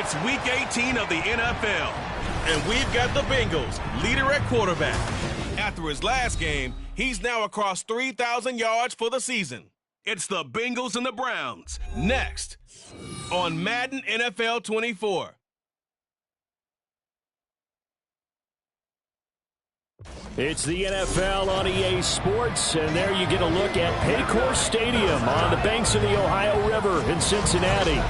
It's Week 18 of the NFL, and we've got the Bengals, leader at quarterback. After his last game, he's now across 3,000 yards for the season. It's the Bengals and the Browns, next on Madden NFL 24. It's the NFL on EA Sports, and there you get a look at Paycor Stadium on the banks of the Ohio River in Cincinnati.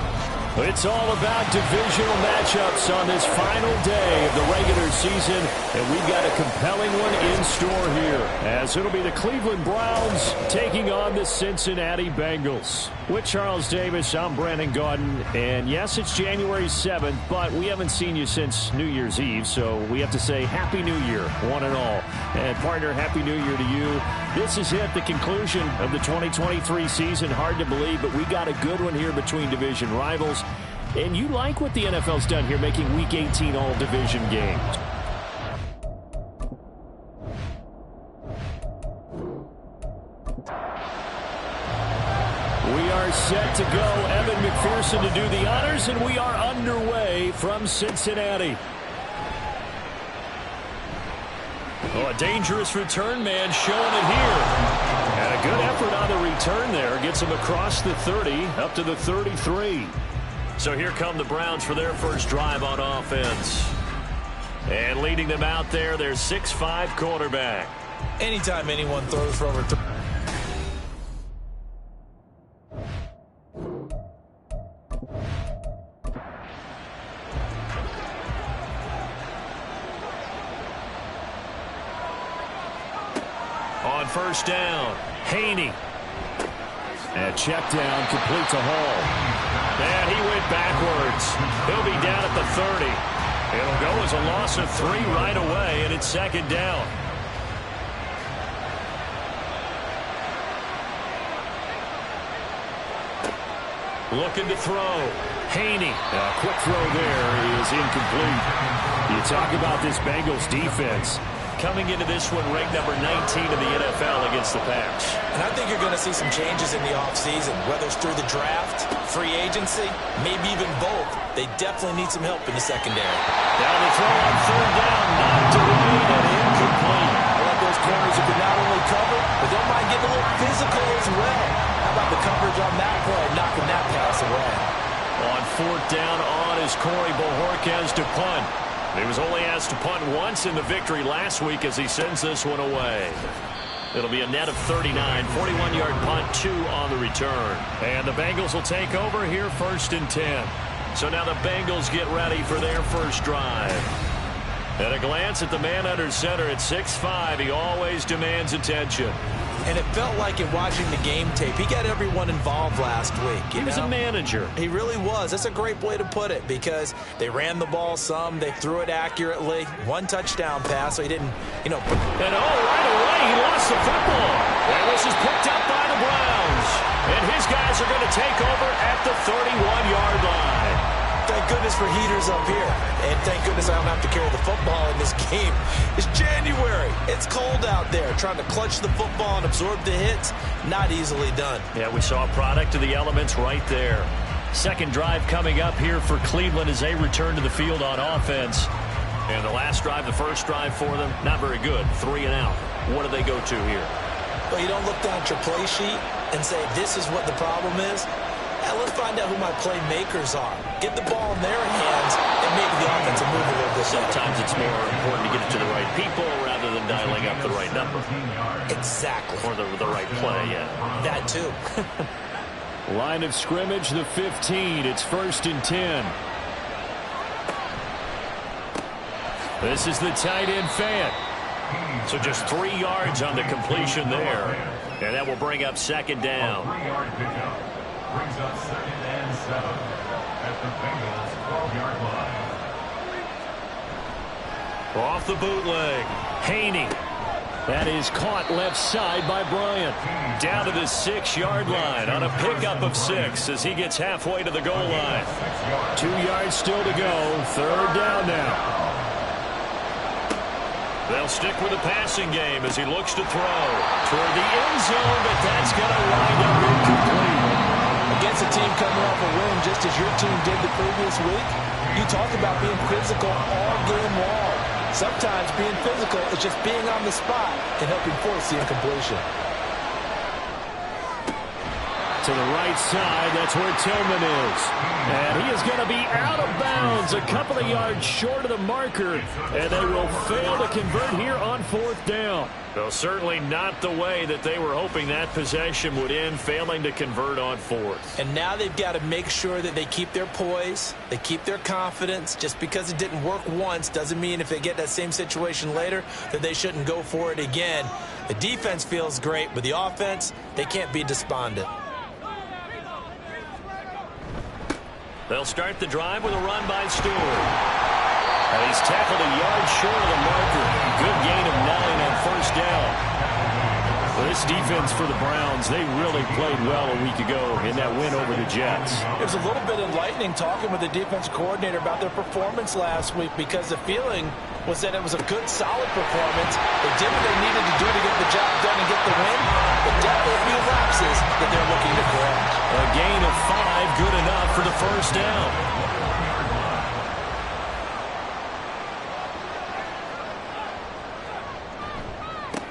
It's all about divisional matchups on this final day of the regular season, and we've got a compelling one in store here, as it'll be the Cleveland Browns taking on the Cincinnati Bengals. With Charles Davis, I'm Brandon Gaudin, and yes, it's January 7th, but we haven't seen you since New Year's Eve, so we have to say Happy New Year, one and all. And partner, Happy New Year to you. This is it, the conclusion of the 2023 season. Hard to believe, but we got a good one here between division rivals. And you like what the NFL's done here, making Week 18 all division games. We are set to go. Evan McPherson to do the honors, and we are underway from Cincinnati. Oh, a dangerous return man showing it here. And a good effort on the return there. Gets him across the 30, up to the 33. So here come the Browns for their first drive on offense. And leading them out there, their 6'5" quarterback. Anytime anyone throws for over 3. On first down, Haney. And check down, complete to Hall. And he went backwards. He'll be down at the 30. It'll go as a loss of 3 right away, and it's second down. Looking to throw. Haney. A quick throw there is incomplete. You talk about this Bengals defense. Coming into this one ranked number 19 in the NFL against the pass. And I think you're going to see some changes in the offseason, whether it's through the draft, free agency, maybe even both. They definitely need some help in the secondary. Down the throw on third down, knocked away and incomplete. I like those corners who can not only cover, but they might get a little physical as well. How about the coverage on that play, knocking that pass away? On fourth down on is Corey Bojorquez to punt. He was only asked to punt once in the victory last week as he sends this one away. It'll be a net of 39, 41-yard punt, 2 on the return. And the Bengals will take over here first and 10. So now the Bengals get ready for their first drive. At a glance at the man under center at 6'5", he always demands attention. And it felt like in watching the game tape, he got everyone involved last week. He was a manager. He really was. That's a great way to put it because they ran the ball some, they threw it accurately. 1 touchdown pass, so he didn't, And right away, he lost the football. And this is picked up by the Browns. And his guys are going to take over at the 31-yard line. Thank goodness for heaters up here. And thank goodness I don't have to carry the football in this game. It's January. It's cold out there. Trying to clutch the football and absorb the hits, not easily done. Yeah, we saw a product of the elements right there. Second drive coming up here for Cleveland as they return to the field on offense. And the last drive, the first drive for them, not very good. 3 and out. What do they go to here? Well, you don't look down at your play sheet and say, this is what the problem is. Let's find out who my playmakers are. Get the ball in their hands and maybe the offense will move a little bit. Sometimes it's more important to get it to the right people rather than dialing up the right number. Exactly. Or the right play, yeah. That too. Line of scrimmage, the 15. It's first and 10. This is the tight end Fant. So just 3 yards on the completion there. And that will bring up second down. Brings up 2nd and 7 at the Bengals 12-yard line. Off the bootleg, Haney. That is caught left side by Bryant. Down to the 6-yard line on a pickup of 6 as he gets halfway to the goal line. 2 yards still to go. Third down now. They'll stick with the passing game as he looks to throw toward the end zone, but that's going to wind up incomplete. Against a team coming off a win just as your team did the previous week, you talk about being physical all game long. Sometimes being physical is just being on the spot and helping force the incompletion. To the right side, that's where Tillman is. And he is going to be out of bounds, a couple of yards short of the marker, and they will fail to convert here on 4th down. Well, certainly not the way that they were hoping that possession would end, failing to convert on 4th. And now they've got to make sure that they keep their poise, they keep their confidence. Just because it didn't work once doesn't mean if they get that same situation later that they shouldn't go for it again. The defense feels great, but the offense, they can't be despondent. They'll start the drive with a run by Stewart. And he's tackled a yard short of the marker. Good gain of 9 on 1st down. Well, this defense for the Browns, they really played well a week ago in that win over the Jets. It was a little bit enlightening talking with the defense coordinator about their performance last week, because the feeling was that it was a good, solid performance. They did what they needed to do to get the job done and get the win, but definitely a few lapses that they're looking to correct. A gain of 5, good enough for the 1st down.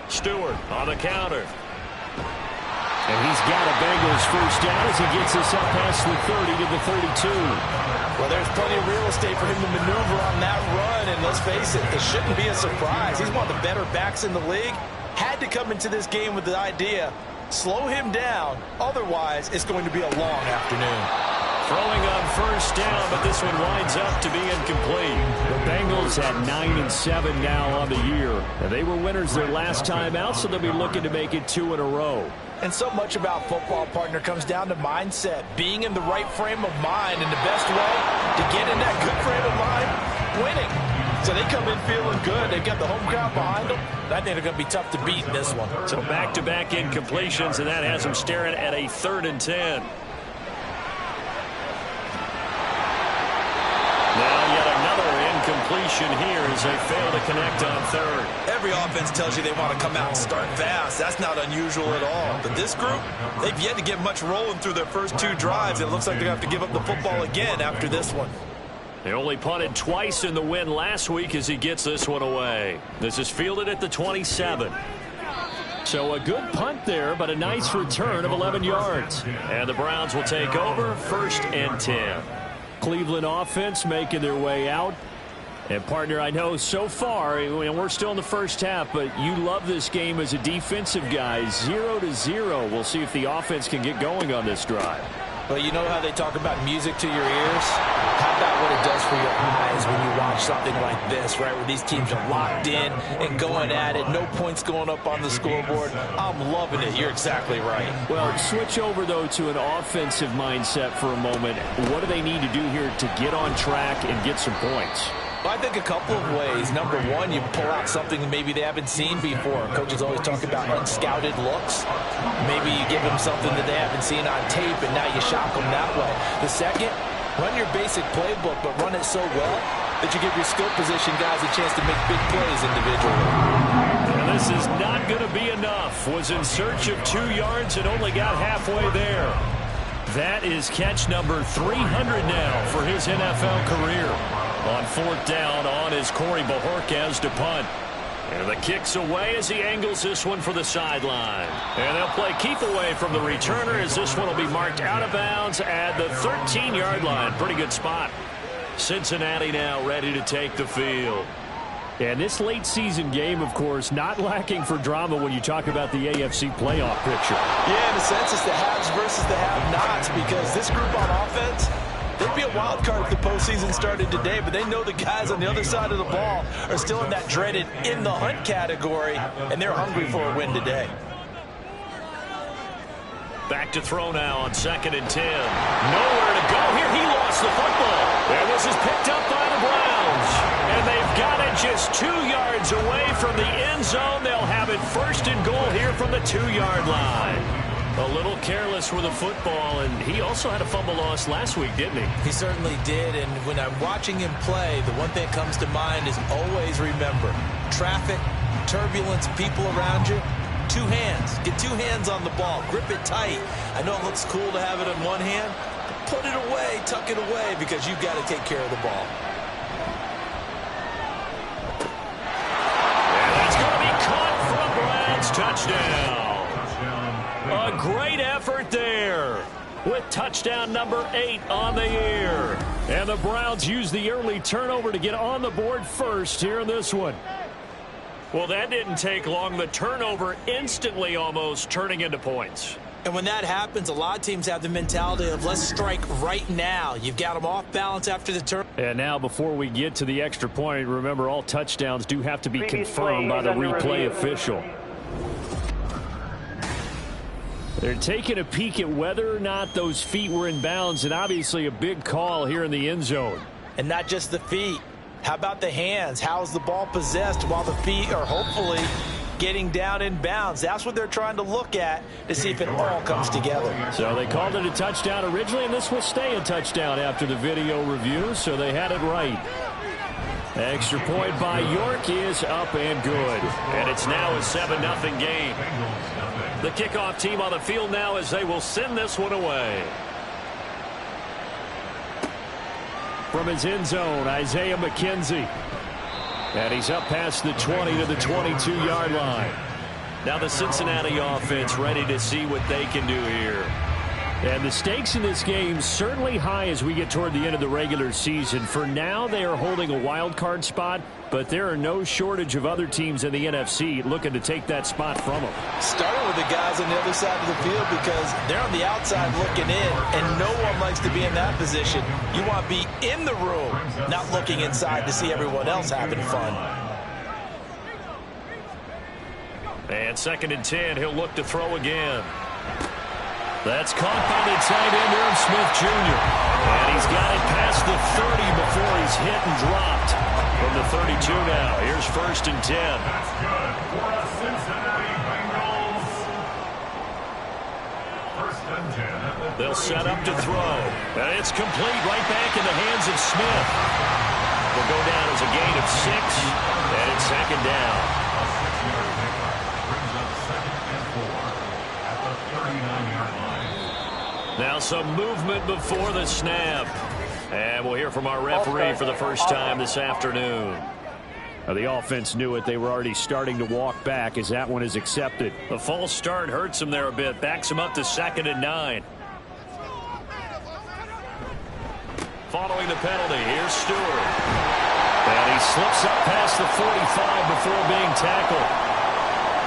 Stewart on the counter. And he's got a Bengals 1st down as he gets us up past the 30 to the 32. Well, there's plenty of real estate for him to maneuver on that run, and let's face it, it shouldn't be a surprise. He's one of the better backs in the league. Had to come into this game with the idea, slow him down, otherwise it's going to be a long afternoon. Throwing on 1st down, but this one winds up to be incomplete. The Bengals at 9-7 now on the year. And they were winners their last time out, so they'll be looking to make it 2 in a row. And so much about football, partner, comes down to mindset. Being in the right frame of mind, and the best way to get in that good frame of mind, winning. So they come in feeling good. They've got the home crowd behind them. I think they're going to be tough to beat in this one. So back-to-back incompletions, and that has them staring at a 3rd and 10. Now yet another incompletion here as they fail to connect on 3rd. Every offense tells you they want to come out and start fast. That's not unusual at all. But this group, they've yet to get much rolling through their first 2 drives. It looks like they're going to have to give up the football again after this one. They only punted twice in the win last week as he gets this one away. This is fielded at the 27. So a good punt there, but a nice return of 11 yards. And the Browns will take over 1st and 10. Cleveland offense making their way out. And, partner, I know so far, and we're still in the first half, but you love this game as a defensive guy. 0-0. We'll see if the offense can get going on this drive. Well, you know how they talk about music to your ears? How about what it does for your eyes when you watch something like this, right, where these teams are locked in and going at it, no points going up on the scoreboard. I'm loving it. You're exactly right. Well, switch over, though, to an offensive mindset for a moment. What do they need to do here to get on track and get some points? Well, I think a couple of ways. Number one, you pull out something maybe they haven't seen before. Coaches always talk about unscouted looks. Maybe you give them something that they haven't seen on tape, and now you shock them that way. The second, run your basic playbook, but run it so well that you give your skill position guys a chance to make big plays individually. And this is not going to be enough. Was in search of 2 yards and only got halfway there. That is catch number 300 now for his NFL career. On 4th down, on is Corey Bojorquez to punt. And the kick's away as he angles this one for the sideline. And they'll play Keith away from the returner as this one will be marked out of bounds at the 13-yard line. Pretty good spot. Cincinnati now ready to take the field. And this late season game, of course, not lacking for drama when you talk about the AFC playoff picture. Yeah, in a sense, it's the haves versus the have-nots, because this group on offense, they'd be a wild card if the postseason started today, but they know the guys on the other side of the ball are still in that dreaded in the hunt category, and they're hungry for a win today. Back to throw now on 2nd and 10. Nowhere to go here. He lost the football. And this is picked up by the Browns. And they've got it just 2 yards away from the end zone. They'll have it 1st and goal here from the 2-yard line. A little careless with the football, and he also had a fumble loss last week, didn't he? He certainly did, and when I'm watching him play, the one thing that comes to mind is always remember, traffic, turbulence, people around you, Two hands. Get two hands on the ball. Grip it tight. I know it looks cool to have it in one hand. But put it away. Tuck it away because you've got to take care of the ball. And that's going to be caught from Browns. Touchdown. A great effort there with touchdown number 8 on the year. And the Browns use the early turnover to get on the board first here in this one. Well, that didn't take long. The turnover instantly almost turning into points. And when that happens, a lot of teams have the mentality of let's strike right now. You've got them off balance after the turn. And now before we get to the extra point, remember all touchdowns do have to be confirmed by the replay official. They're taking a peek at whether or not those feet were in bounds, and obviously a big call here in the end zone. And not just the feet. How about the hands? How is the ball possessed while the feet are hopefully getting down in bounds? That's what they're trying to look at to see if it all comes together. So they called it a touchdown originally, and this will stay a touchdown after the video review, so they had it right. Extra point by York is up and good. And it's now a 7-0 game. The kickoff team on the field now as they will send this one away. From his end zone, Isaiah McKenzie. And he's up past the 20 to the 22-yard line. Now the Cincinnati offense ready to see what they can do here. And the stakes in this game certainly high as we get toward the end of the regular season. For now, they are holding a wild card spot, but there are no shortage of other teams in the NFC looking to take that spot from them. Starting with the guys on the other side of the field because they're on the outside looking in, and no one likes to be in that position. You want to be in the room, not looking inside to see everyone else having fun. And 2nd and 10, he'll look to throw again. That's caught by the tight end, Irv Smith Jr. And he's got it past the 30 before he's hit and dropped. From the 32 now, here's 1st and 10. That's good for the Cincinnati Bengals. 1st and 10. They'll set up to throw. And it's complete right back in the hands of Smith. Will go down as a gain of 6. And it's 2nd down. A 6-yard pickup brings up 2nd and 4 at the 39-yard line. Now some movement before the snap. And we'll hear from our referee for the first time this afternoon. Now the offense knew it. They were already starting to walk back as that one is accepted. The false start hurts them there a bit. Backs them up to 2nd and 9. Following the penalty, here's Stewart. And he slips up past the 45 before being tackled.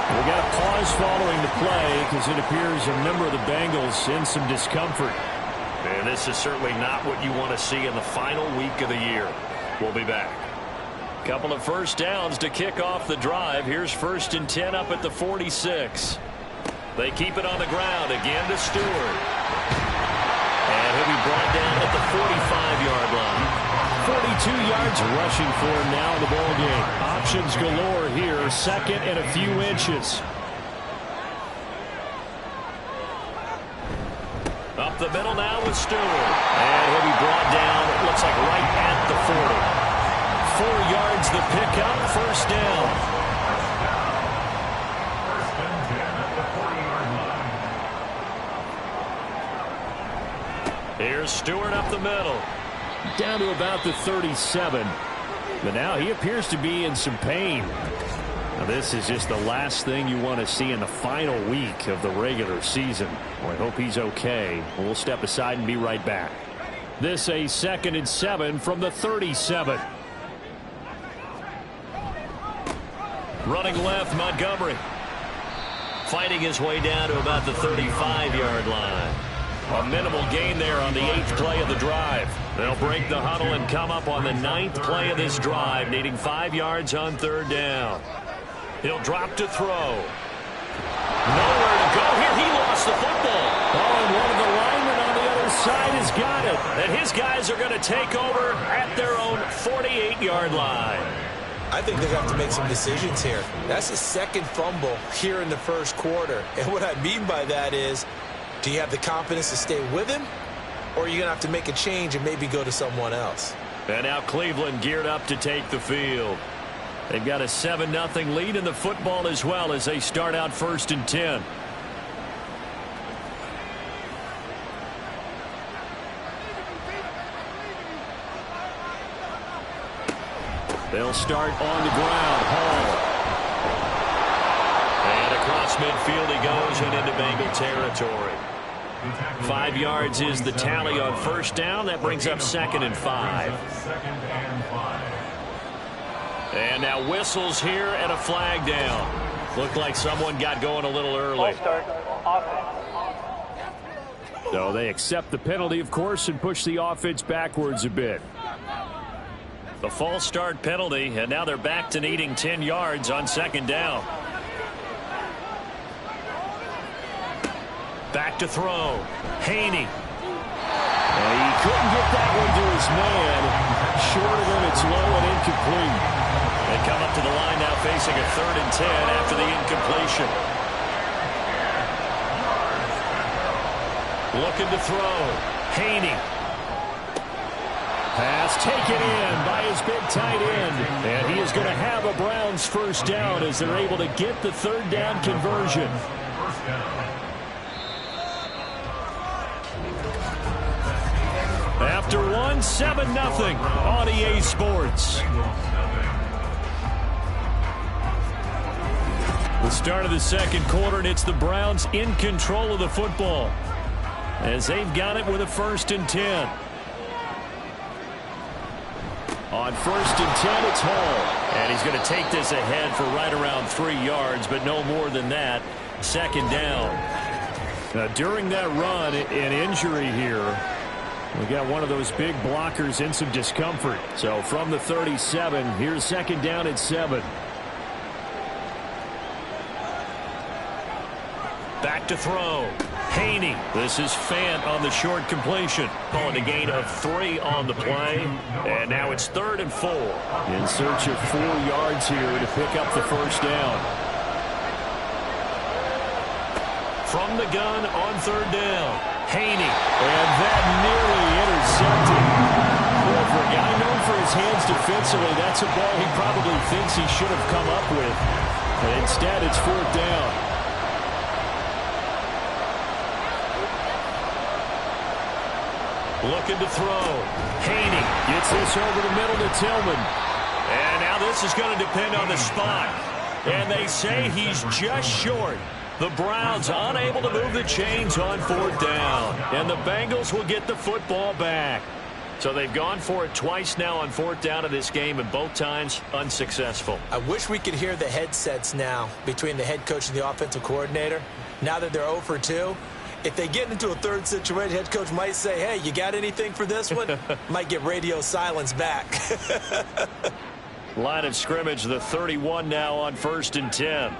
We got a pause following the play because it appears a member of the Bengals in some discomfort. And this is certainly not what you want to see in the final week of the year. We'll be back. Couple of first downs to kick off the drive. Here's 1st and 10 up at the 46. They keep it on the ground again to Stewart. And he'll be brought down at the 45-yard line. 42 yards rushing for him now in the ballgame. Options galore here. 2nd and a few inches. Up the middle now with Stewart. And he'll be brought down, it looks like right at the 40. 4 yards the pickup, 1st down. 1st and 10 at the 40-yard line. Here's Stewart up the middle. Down to about the 37. But now he appears to be in some pain. Now this is just the last thing you want to see in the final week of the regular season. Well, I hope he's okay. We'll step aside and be right back. This a 2nd and 7 from the 37. Running left, Montgomery. Fighting his way down to about the 35-yard line. A minimal gain there on the 8th play of the drive. They'll break the huddle and come up on the 9th play of this drive, needing 5 yards on 3rd down. He'll drop to throw. Nowhere to go here. He lost the football. Oh, and one of the linemen on the other side has got it. And his guys are going to take over at their own 48-yard line. I think they have to make some decisions here. That's his 2nd fumble here in the 1st quarter. And what I mean by that is, do you have the confidence to stay with him? Or are you going to have to make a change and maybe go to someone else? And now Cleveland geared up to take the field. They've got a 7-0 lead in the football as well as they start out 1st and 10. They'll start on the ground. Hall. And across midfield he goes and into Bengal territory. 5 yards is the tally on 1st down. That brings up 2nd and 5. And now whistles here and a flag down. Looked like someone got going a little early. So they accept the penalty, of course, and push the offense backwards a bit. The false start penalty, and now they're back to needing 10 yards on 2nd down. Back to throw. Haney. And he couldn't get that one to his man. Short of him, it's low and incomplete. They come up to the line now facing a 3rd and 10 after the incompletion. Looking to throw. Haney. Pass taken in by his big tight end. And he is going to have a Browns 1st down as they're able to get the 3rd down conversion. After one, 7-0 on EA Sports. The start of the 2nd quarter, and it's the Browns in control of the football as they've got it with a 1st and 10. On 1st and 10, it's Hall. And he's going to take this ahead for right around 3 yards, but no more than that. 2nd down. Now, during that run, an injury here. We got one of those big blockers in some discomfort. So from the 37, here's 2nd down at 7. Back to throw. Haney. This is Fant on the short completion. Calling a gain of 3 on the play. And now it's 3rd and 4. In search of 4 yards here to pick up the 1st down. From the gun on 3rd down. Haney. And that nearly intercepted. Well, for a guy known for his hands defensively, that's a ball he probably thinks he should have come up with. But instead, it's 4th down. Looking to throw. Haney gets this over the middle to Tillman. And now this is going to depend on the spot. And they say he's just short. The Browns unable to move the chains on 4th down. And the Bengals will get the football back. So they've gone for it twice now on 4th down in this game, and both times unsuccessful. I wish we could hear the headsets now between the head coach and the offensive coordinator. Now that they're 0 for 2. If they get into a 3rd situation, head coach might say, hey, you got anything for this one? Might get radio silence back. Line of scrimmage, the 31 now on 1st and 10.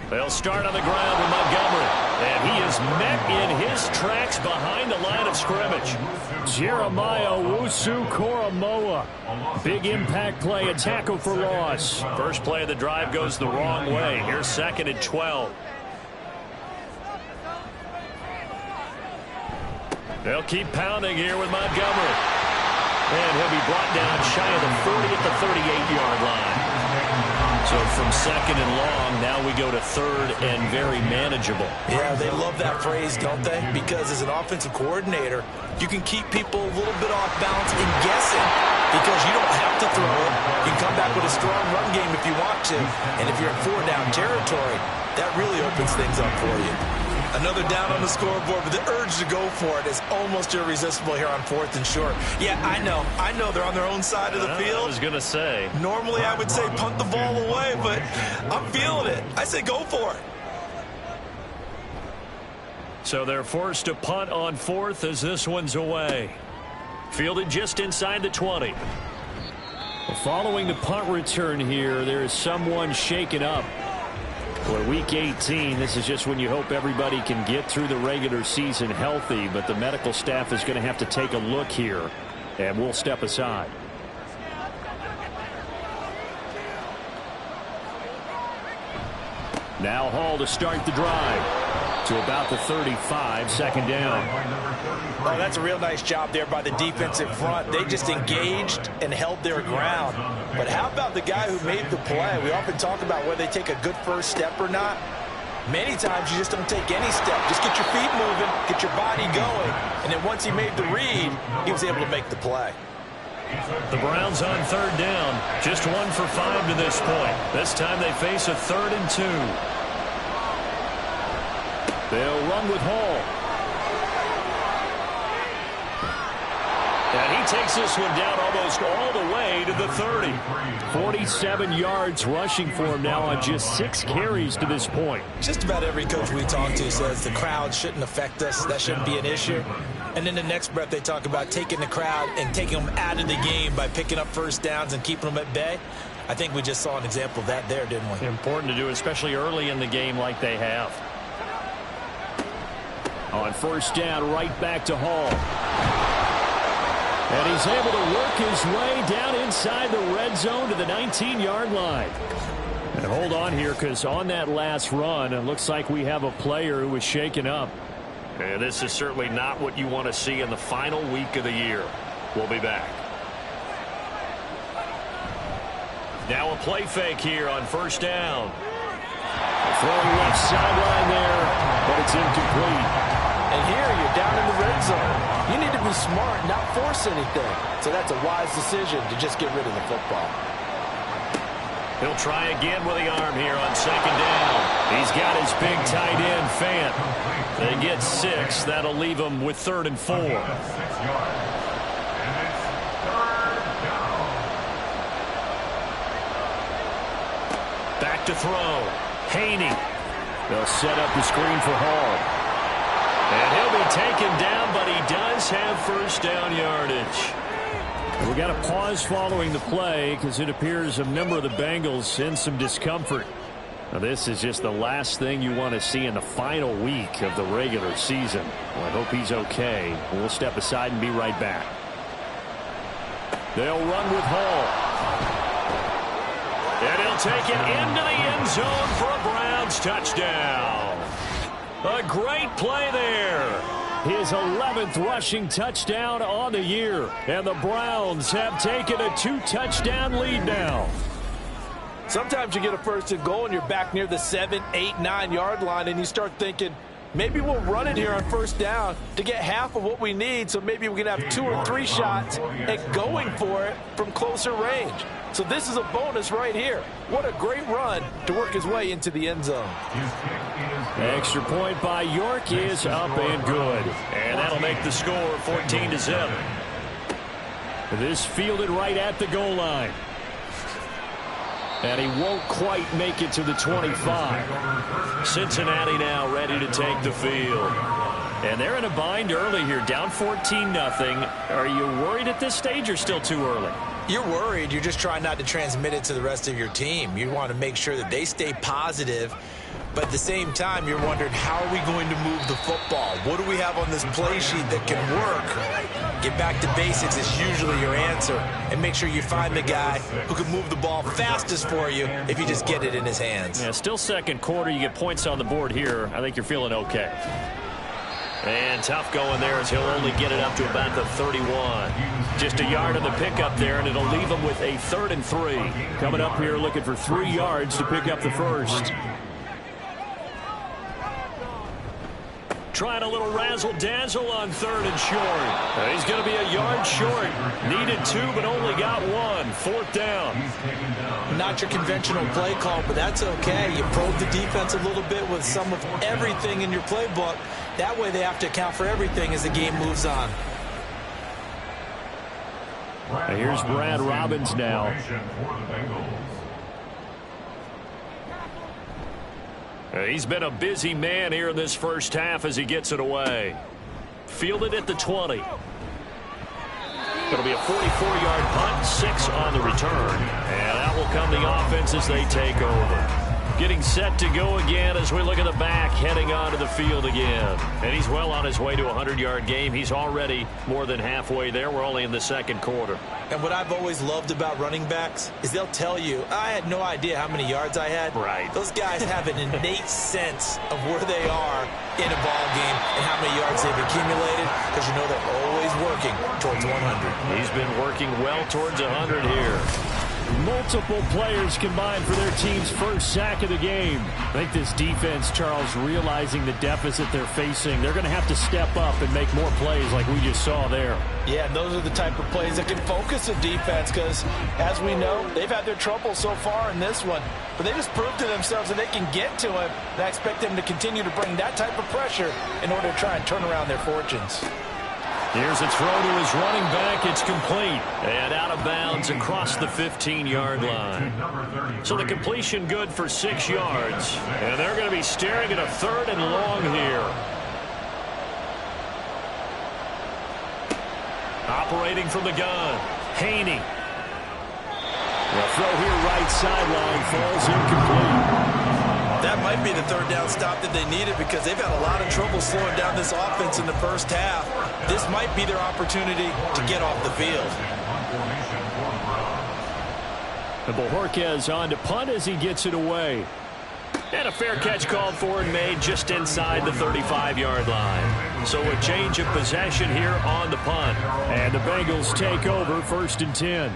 They'll start on the ground with Montgomery. And he is met in his tracks behind the line of scrimmage. Jeremiah Owusu-Koramoah. Big impact play, a tackle for loss. First play of the drive goes the wrong way. Here's 2nd and 12. They'll keep pounding here with Montgomery. And he'll be brought down shy of the 40 at the 38-yard line. So from 2nd and long, now we go to 3rd and very manageable. Yeah, they love that phrase, don't they? Because as an offensive coordinator, you can keep people a little bit off balance and guessing because you don't have to throw it. You can come back with a strong run game if you want to. And if you're in 4-down territory, that really opens things up for you. Another down on the scoreboard, but the urge to go for it is almost irresistible here on 4th and short. Yeah, I know they're on their own side of the field. I was going to say. Normally I would say punt the ball away, but I'm feeling it. I say go for it. So they're forced to punt on 4th as this one's away. Fielded just inside the 20. Well, following the punt return here, there is someone shaken up. For Week 18, this is just when you hope everybody can get through the regular season healthy, but the medical staff is going to have to take a look here, and we'll step aside. Now Hall to start the drive. to about the 35, second down. Oh, that's a real nice job there by the defensive front. They just engaged and held their ground. But how about the guy who made the play? We often talk about whether they take a good first step or not. Many times you just don't take any step. Just get your feet moving, get your body going, and then once he made the read, he was able to make the play. The Browns on third down. Just 1 for 5 to this point. This time they face a 3rd and 2. They'll run with Hall. And he takes this one down almost all the way to the 30. 47 yards rushing for him now on just 6 carries to this point. Just about every coach we talk to says the crowd shouldn't affect us. That shouldn't be an issue. And in the next breath, they talk about taking the crowd and taking them out of the game by picking up first downs and keeping them at bay. I think we just saw an example of that there, didn't we? Important to do, especially early in the game like they have. On first down, right back to Hall. And he's able to work his way down inside the red zone to the 19-yard line. And hold on here, because on that last run, it looks like we have a player who was shaken up. And this is certainly not what you want to see in the final week of the year. We'll be back. Now a play fake here on first down. Throwing left sideline there, but it's incomplete. And here you're down in the red zone. You need to be smart, not force anything. So that's a wise decision to just get rid of the football. He'll try again with the arm here on second down. He's got his big tight end, Fant. They get 6. That'll leave him with 3rd and 4. Back to throw. Haney. They'll set up the screen for Hall. And he'll be taken down, but he does have first down yardage. We got a pause following the play because it appears a member of the Bengals in some discomfort. Now, this is just the last thing you want to see in the final week of the regular season. Well, I hope he's okay. We'll step aside and be right back. They'll run with Hall. And he'll take it into the end zone for a Browns touchdown. A great play there. His 11th rushing touchdown on the year. And the Browns have taken a 2-touchdown lead now. Sometimes you get a first and goal and you're back near the 7, 8, 9-yard line and you start thinking, maybe we'll run it here on first down to get half of what we need, so maybe we can have 2 or 3 shots at going for it from closer range. So this is a bonus right here. What a great run to work his way into the end zone. Extra point by York is up and good. And that'll make the score 14-7. This fielded right at the goal line. And he won't quite make it to the 25. Cincinnati now ready to take the field. And they're in a bind early here, down 14-0. Are you worried at this stage or still too early? You're worried. You're just trying not to transmit it to the rest of your team. You want to make sure that they stay positive. But at the same time, you're wondering, how are we going to move the football? What do we have on this play sheet that can work? Get back to basics is usually your answer. And make sure you find the guy who can move the ball fastest for you if you just get it in his hands. Yeah, still second quarter. You get points on the board here. I think you're feeling okay. And tough going there as he'll only get it up to about the 31. Just a yard on the pickup there, and it'll leave him with a 3rd and 3. Coming up here looking for 3 yards to pick up the first. Trying a little razzle-dazzle on 3rd and short. He's going to be a yard short. Needed 2, but only got 1. 4th down. Not your conventional play call, but that's okay. You probe the defense a little bit with some of everything in your playbook. That way they have to account for everything as the game moves on. Now here's Brad Robbins now. He's been a busy man here in this first half as he gets it away. Fielded at the 20. It'll be a 44-yard punt, 6 on the return. And out will come the offense as they take over. Getting set to go again as we look at the back, heading onto the field again. And he's well on his way to a 100-yard game. He's already more than halfway there. We're only in the second quarter. And what I've always loved about running backs is they'll tell you, I had no idea how many yards I had. Right. Those guys have an innate sense of where they are in a ball game and how many yards they've accumulated, because you know they're always working towards 100. He's been working well towards 100 here. Multiple players combined for their team's first sack of the game. I think this defense, Charles, realizing the deficit they're facing, they're going to have to step up and make more plays like we just saw there. Yeah, and those are the type of plays that can focus a defense, because, as we know, they've had their trouble so far in this one. But they just proved to themselves that they can get to him, and I expect them to continue to bring that type of pressure in order to try and turn around their fortunes. Here's a throw to his running back. It's complete. And out of bounds across the 15-yard line. So the completion good for 6 yards. And they're going to be staring at a 3rd and long here. Operating from the gun, Haney. The throw here right sideline falls incomplete. That might be the 3rd down stop that they needed, because they've had a lot of trouble slowing down this offense in the first half. This might be their opportunity to get off the field. And Bojorquez on to punt as he gets it away. And a fair catch called for and made just inside the 35-yard line. So a change of possession here on the punt. And the Bengals take over 1st and 10.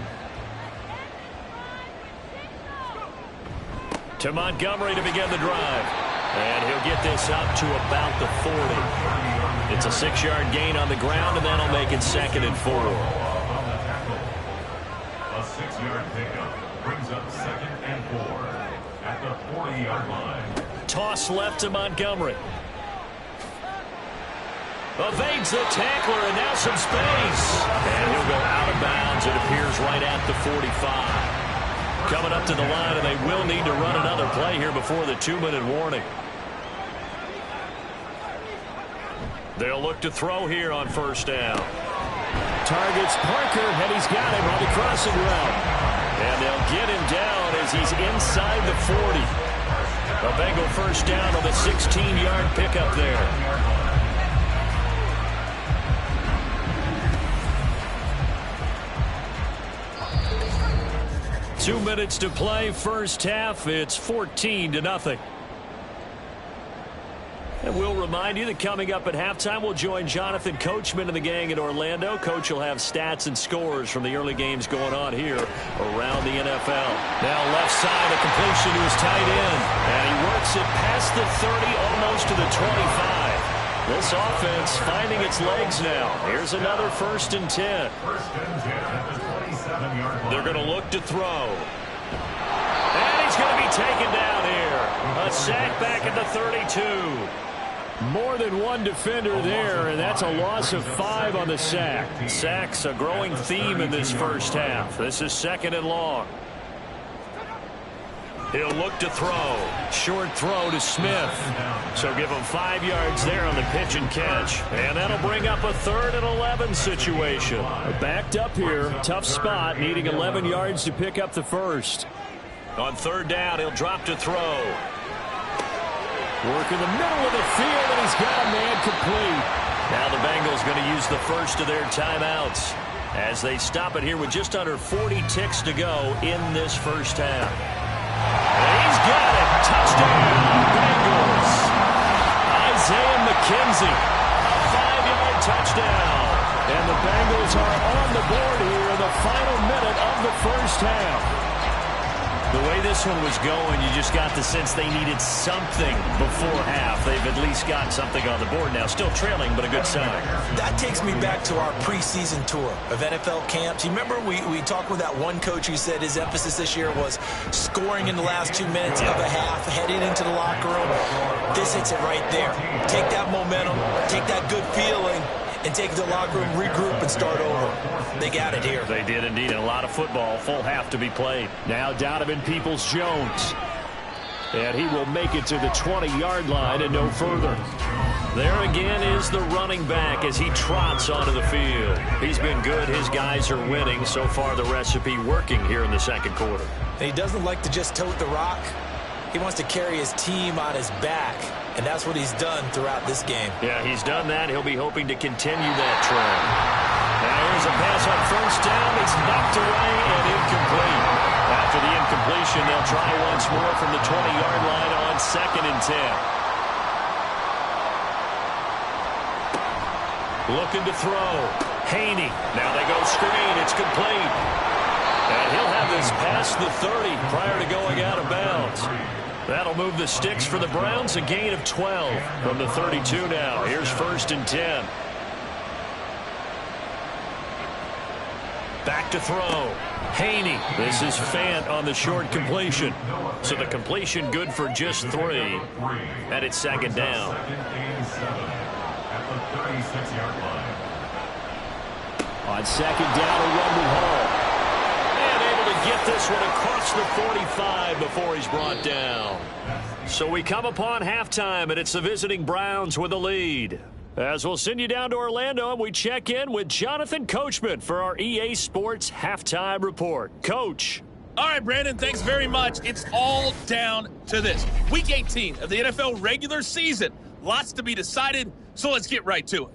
To Montgomery to begin the drive. And he'll get this up to about the 40. It's a 6-yard gain on the ground, and that'll make it 2nd and 4. A 6-yard pickup brings up 2nd and 4 at the 40-yard line. Toss left to Montgomery. Evades the tackler, and now some space. And he'll go out of bounds, it appears, right at the 45. Coming up to the line, and they will need to run another play here before the 2-minute warning. They'll look to throw here on 1st down. Targets Parker, and he's got him on the crossing route. And they'll get him down as he's inside the 40. A Bengal 1st down on the 16-yard pickup there. 2 minutes to play, first half. It's 14-0. And we'll remind you that coming up at halftime, we'll join Jonathan Coachman and the gang in Orlando. Coach will have stats and scores from the early games going on here around the NFL. Now left side, a completion to his tight end. And he works it past the 30, almost to the 25. This offense finding its legs now. Here's another 1st and 10. 1st and 10 at the 27-yard line. They're going to look to throw. And he's going to be taken down here. A sack back at the 32. More than one defender there, and that's a loss of 5 on the sack. Sacks a growing theme in this first half. This is 2nd and long. He'll look to throw. Short throw to Smith. So give him 5 yards there on the pitch and catch. And that'll bring up a 3rd and 11 situation. Backed up here. Tough spot. Needing 11 yards to pick up the first. On 3rd down, he'll drop to throw. Work in the middle of the field, and he's got a man complete. Now the Bengals going to use the first of their timeouts as they stop it here with just under 40 ticks to go in this first half. And he's got it. Touchdown, Bengals. Isaiah McKenzie, a 5-yard touchdown. And the Bengals are on the board here in the final minute of the first half. The way this one was going, you just got the sense they needed something before half. They've at least got something on the board now. Still trailing, but a good sign. That takes me back to our preseason tour of NFL camps. You remember we talked with that one coach who said his emphasis this year was scoring in the last 2 minutes of a half, heading into the locker room. This hits it right there. Take that momentum, take that good feeling, and take it to the locker room, regroup, and start over. They got it here. They did indeed. A lot of football, full half to be played. Now Donovan Peoples-Jones. And he will make it to the 20-yard line and no further. There again is the running back as he trots onto the field. He's been good. His guys are winning. So far, the recipe working here in the second quarter. And he doesn't like to just tote the rock. He wants to carry his team on his back. And that's what he's done throughout this game. Yeah, he's done that. He'll be hoping to continue that trend. Now here's a pass on first down. It's knocked away and incomplete. After the incompletion, they'll try once more from the 20-yard line on 2nd and 10. Looking to throw. Haney. Now they go screen. It's complete. And he'll have this past the 30 prior to going out of bounds. That'll move the sticks for the Browns. A gain of 12 from the 32 now. Here's 1st and 10. Back to throw. Haney. This is Fant on the short completion. So the completion good for just 3. And it's 2nd down. At the 36-yard line. On 2nd down, a run with Hall. And able to get this one across the 45 before he's brought down. So we come upon halftime, and it's the visiting Browns with a lead. As we'll send you down to Orlando, and we check in with Jonathan Coachman for our EA Sports Halftime Report. Coach. All right, Brandon, thanks very much. It's all down to this. Week 18 of the NFL regular season. Lots to be decided, so let's get right to it.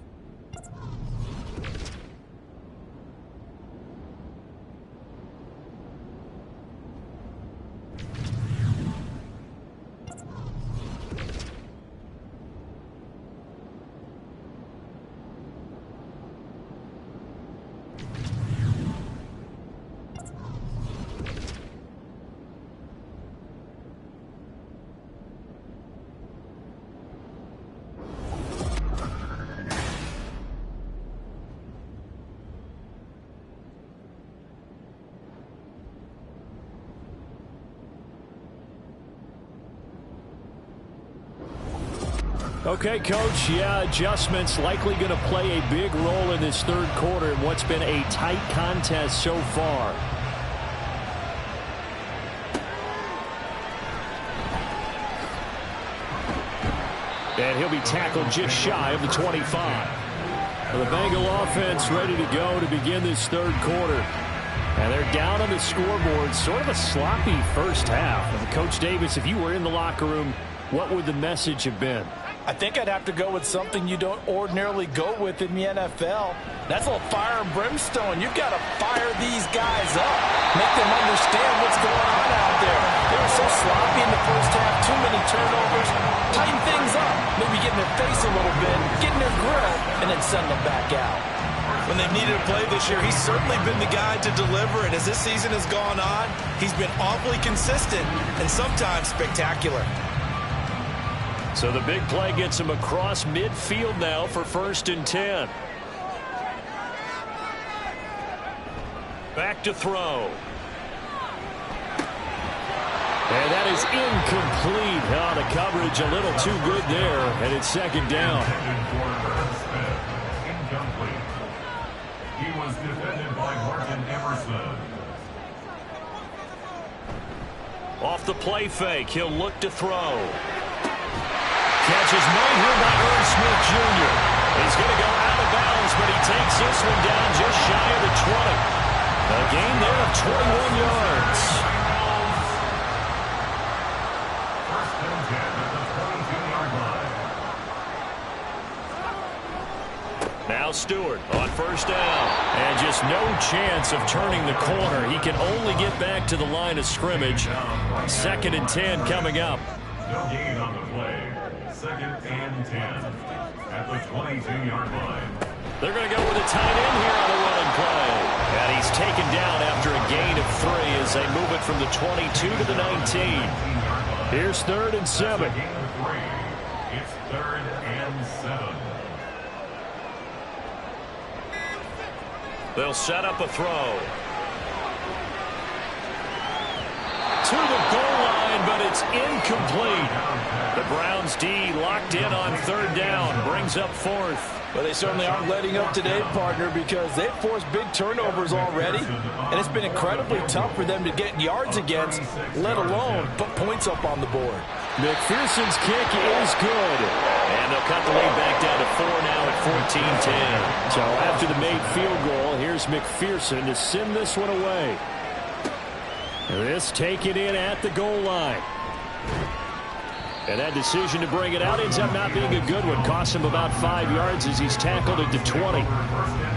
Okay, Coach, adjustments likely going to play a big role in this 3rd quarter in what's been a tight contest so far. And he'll be tackled just shy of the 25. The Bengal offense ready to go to begin this 3rd quarter. And they're down on the scoreboard, sort of a sloppy first half. And Coach Davis, if you were in the locker room, what would the message have been? I think I'd have to go with something you don't ordinarily go with in the NFL. That's a little fire and brimstone. You've got to fire these guys up. Make them understand what's going on out there. They were so sloppy in the first half. Too many turnovers. Tighten things up. Maybe get in their face a little bit. Get in their grill. And then send them back out. When they've needed a play this year, he's certainly been the guy to deliver. And as this season has gone on, he's been awfully consistent and sometimes spectacular. So the big play gets him across midfield now for 1st and 10. Back to throw. And that is incomplete. Oh, the coverage a little too good there, and it's 2nd down. Incomplete. He was defended by Martin Emerson. Off the play fake, he'll look to throw. Catch is made here by Irv Smith Jr. He's going to go out of bounds, but he takes this one down just shy of the 20. A gain there of 21 yards. First and 10 at the 22-yard line. Now Stewart on 1st down. And just no chance of turning the corner. He can only get back to the line of scrimmage. 2nd and 10 coming up. No gain on the play. 2nd and 10 at the 22-yard line. They're going to go with a tight end here on the running play. And he's taken down after a gain of 3 as they move it from the 22 to the 19. Here's 3rd and 7. Gain of 3. It's 3rd and 7. They'll set up a throw. To the goal line, but it's incomplete. The Browns D locked in on 3rd down, brings up 4th. But they certainly aren't letting up today, partner, because they've forced big turnovers already, and it's been incredibly tough for them to get yards against, let alone put points up on the board. McPherson's kick is good. And they'll cut the lead back down to 4 now at 14-10. So after the made field goal, here's McPherson to send this one away. This taken in at the goal line. And that decision to bring it out ends up not being a good one. Costs him about 5 yards as he's tackled at the 20.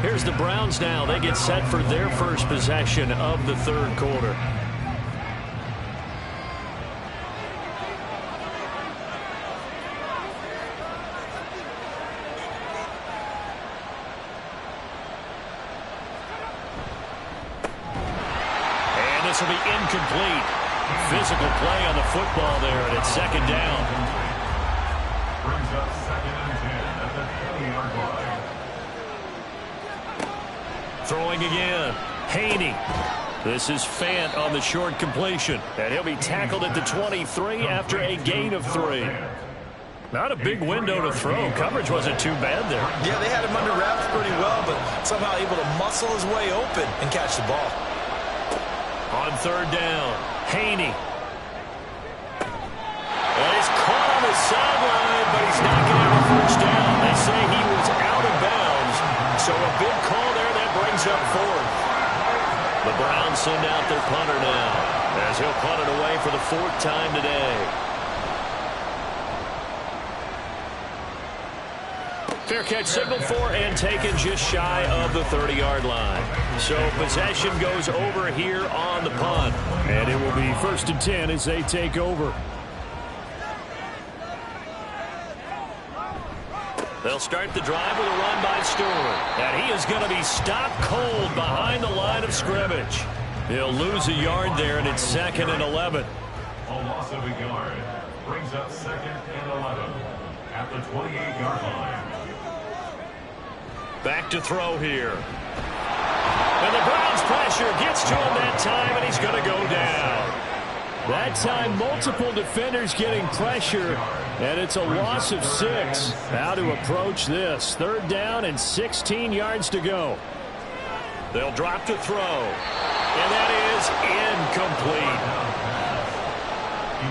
Here's the Browns now. They get set for their first possession of the third quarter. And this will be incomplete. Physical play on the football there, and it's second down. Brings up 2nd and 10 at the 20-yard line. Throwing again. Haney. This is Fant on the short completion. And he'll be tackled at the 23 after a gain of 3. Not a big window to throw. Coverage wasn't too bad there. Yeah, they had him under wraps pretty well, but somehow able to muscle his way open and catch the ball. On third down, Haney. And he's caught on the sideline, but he's not going to have a first down. They say he was out of bounds, so a big call there that brings up fourth. The Browns send out their punter now, as he'll punt it away for the 4th time today. Fair catch signaled for and taken just shy of the 30-yard line. So possession goes over here on the punt. And it will be 1st and 10 as they take over. They'll start the drive with a run by Stewart. And he is going to be stopped cold behind the line of scrimmage. He'll lose a yard there, and it's 2nd and 11. A loss of a yard brings up 2nd and 11 at the 28-yard line. Back to throw here. And the Browns pressure gets to him that time, and he's going to go down. That time, multiple defenders getting pressure, and it's a loss of 6. How to approach this. 3rd down and 16 yards to go. They'll drop to throw. And that is incomplete.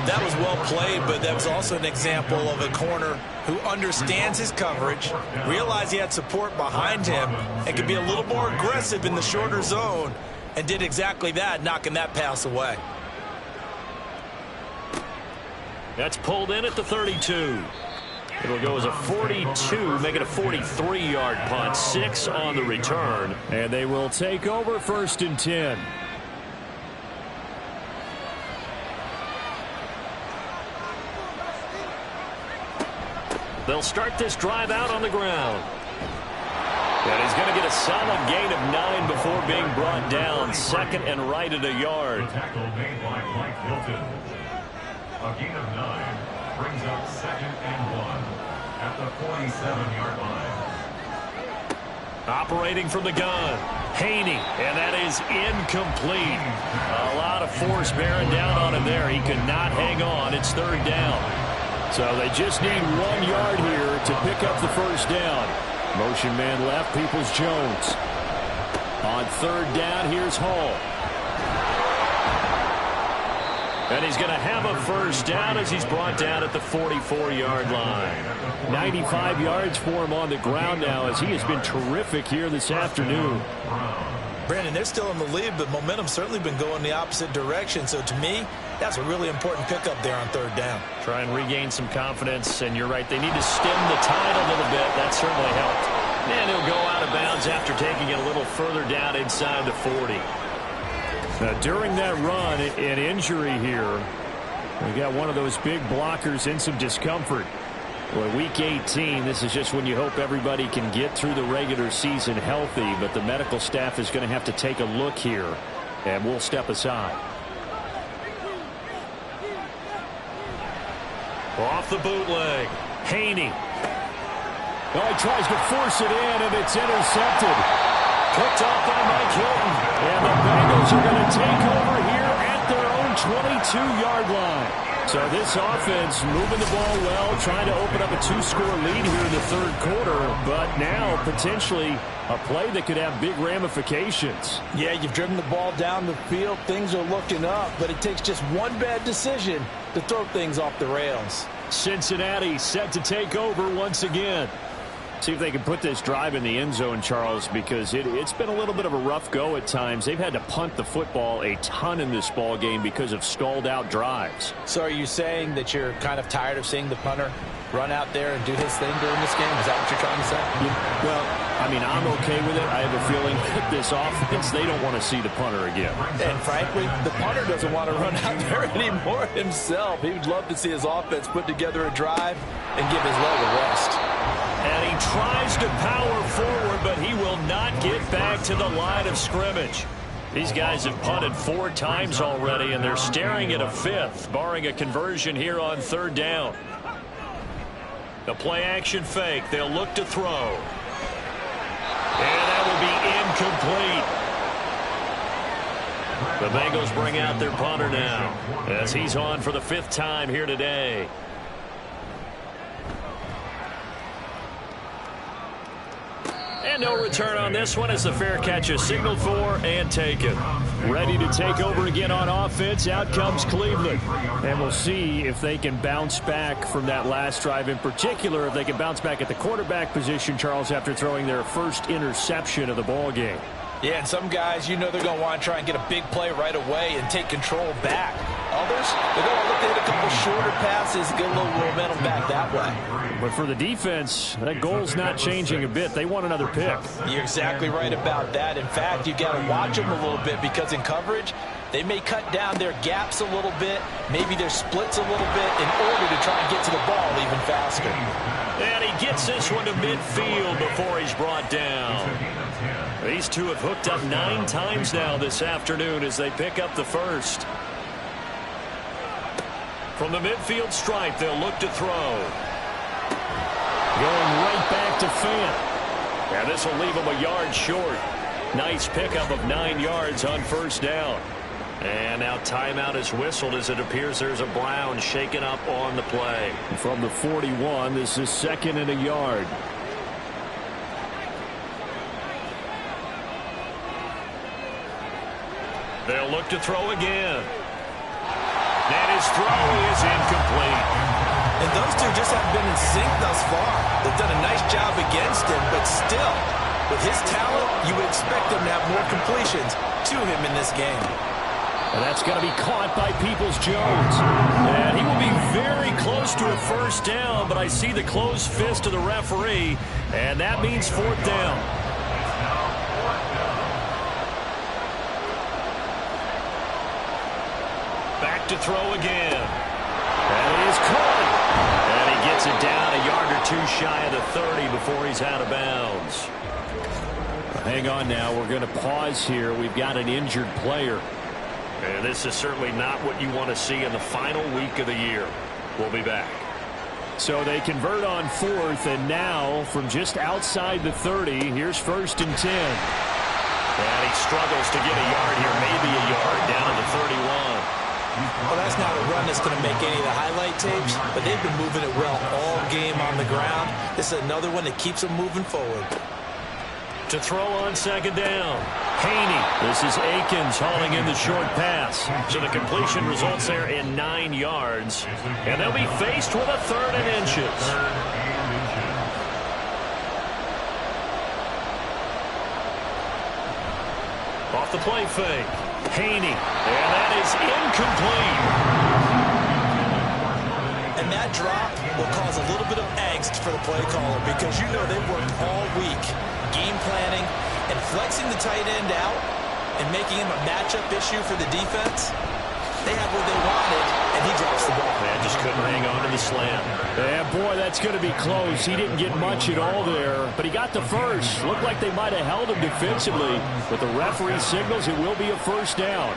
That was well played, but that was also an example of a corner who understands his coverage, realized he had support behind him, and could be a little more aggressive in the shorter zone, and did exactly that, knocking that pass away. That's pulled in at the 32. It'll go as a 42, make it a 43-yard punt. 6 on the return. And they will take over 1st and 10. They'll start this drive out on the ground. And he's going to get a solid gain of 9 before being brought down. 2nd and right at a yard. The tackle made by Mike Hilton. A gain of 9 brings up 2nd and 1 at the 47-yard line. Operating from the gun, Haney, and that is incomplete. A lot of force bearing down on him there. He could not hang on. It's 3rd down. So they just need 1 yard here to pick up the first down. Motion man left, Peoples-Jones. On 3rd down, here's Hall. And he's going to have a first down as he's brought down at the 44-yard line. 95 yards for him on the ground now as he has been terrific here this afternoon. Brandon, they're still in the lead, but momentum's certainly been going the opposite direction. So to me, that's a really important pickup there on 3rd down. Try and regain some confidence, and you're right, they need to stem the tide a little bit. That certainly helped. And he'll go out of bounds after taking it a little further down inside the 40. Now, during that run, an injury here. We got one of those big blockers in some discomfort. Well, week 18, this is just when you hope everybody can get through the regular season healthy, but the medical staff is going to have to take a look here, and we'll step aside. Off the bootleg, Haney. Oh, he tries to force it in, and it's intercepted. Picked off by Mike Hilton. And the Bengals are going to take over here at their own 22-yard line. So this offense moving the ball well, trying to open up a 2-score lead here in the 3rd quarter, but now potentially a play that could have big ramifications. Yeah, you've driven the ball down the field. Things are looking up, but it takes just one bad decision to throw things off the rails. Cincinnati set to take over once again. See if they can put this drive in the end zone, Charles, because it's been a little bit of a rough go at times. They've had to punt the football a ton in this ball game because of stalled out drives. So are you saying that you're kind of tired of seeing the punter run out there and do his thing during this game? Is that what you're trying to say? Yeah, well, I mean, I'm okay with it. I have a feeling that this offense, they don't want to see the punter again. And frankly, the punter doesn't want to run out there anymore himself. He would love to see his offense put together a drive and give his leg a rest. And he tries to power forward, but he will not get back to the line of scrimmage. These guys have punted 4 times already, and they're staring at a 5th, barring a conversion here on 3rd down. The play-action fake. They'll look to throw. And that will be incomplete. The Bengals bring out their punter now as he's on for the 5th time here today. And no return on this one as the fair catch is signaled for and taken. Ready to take over again on offense. Out comes Cleveland. And we'll see if they can bounce back from that last drive, in particular if they can bounce back at the quarterback position, Charles, after throwing their first interception of the ball game. Yeah, and some guys, you know they're going to want to try and get a big play right away and take control back. Others, they're going to look to hit a couple shorter passes, get a little momentum back that way. But for the defense, that goal's not changing a bit. They want another pick. You're exactly right about that. In fact, you've got to watch them a little bit because in coverage, they may cut down their gaps a little bit, maybe their splits a little bit in order to try and get to the ball even faster. And he gets this one to midfield before he's brought down. These two have hooked up 9 times now this afternoon as they pick up the first. From the midfield stripe, they'll look to throw. Going right back to Fant. And this will leave him a yard short. Nice pickup of 9 yards on 1st down. And now timeout is whistled as it appears there's a Brown shaken up on the play. From the 41, this is 2nd and a yard. They'll look to throw again. And his throw is incomplete. And those two just haven't been in sync thus far. They've done a nice job against him, but still, with his talent, you would expect them to have more completions to him in this game. And that's going to be caught by Peoples-Jones. And he will be very close to a 1st down, but I see the closed fist of the referee, and that means 4th down. Back to throw again. And it is caught. And he gets it down a yard or 2 shy of the 30 before he's out of bounds. Hang on now. We're going to pause here. We've got an injured player. And this is certainly not what you want to see in the final week of the year. We'll be back. So they convert on 4th, and now from just outside the 30, here's 1st and 10. And he struggles to get a yard here, maybe a yard down to the 31. Well, that's not a run that's going to make any of the highlight tapes, but they've been moving it well all game on the ground. This is another one that keeps them moving forward. To throw on 2nd down. Haney. This is Akins hauling in the short pass. So the completion results there in 9 yards. And they'll be faced with a 3rd and inches. Off the play fake. Haney. And that is incomplete. And that drop will cause a little bit of angst for the play caller because you know they've worked all week game planning and flexing the tight end out and making him a matchup issue for the defense. They have what they wanted, and he drops the ball. Man, just couldn't hang on to the slam. Yeah, boy, that's going to be close. He didn't get much at all there, but he got the first. Looked like they might have held him defensively, but the referee signals it will be a 1st down.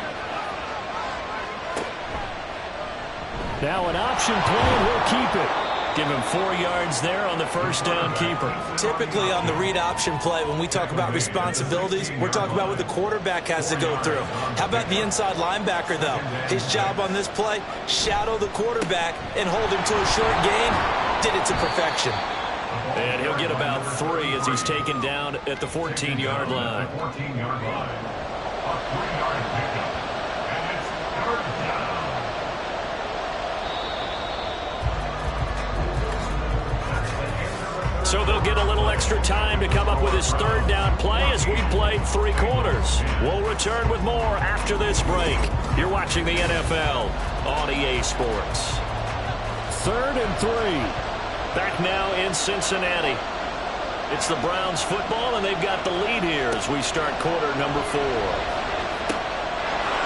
Now an option play, and he'll keep it. Give him 4 yards there on the 1st down keeper. Typically on the read option play, when we talk about responsibilities, we're talking about what the quarterback has to go through. How about the inside linebacker, though? His job on this play, shadow the quarterback and hold him to a short gain. Did it to perfection. And he'll get about 3 as he's taken down at the 14-yard line. 14-yard line. A 3-yard pickup. And it's 3rd down. So they'll get a little extra time to come up with his third down play as we played 3 quarters. We'll return with more after this break. You're watching the NFL on EA Sports. 3rd and 3. Back now in Cincinnati. It's the Browns football, and they've got the lead here as we start quarter number 4.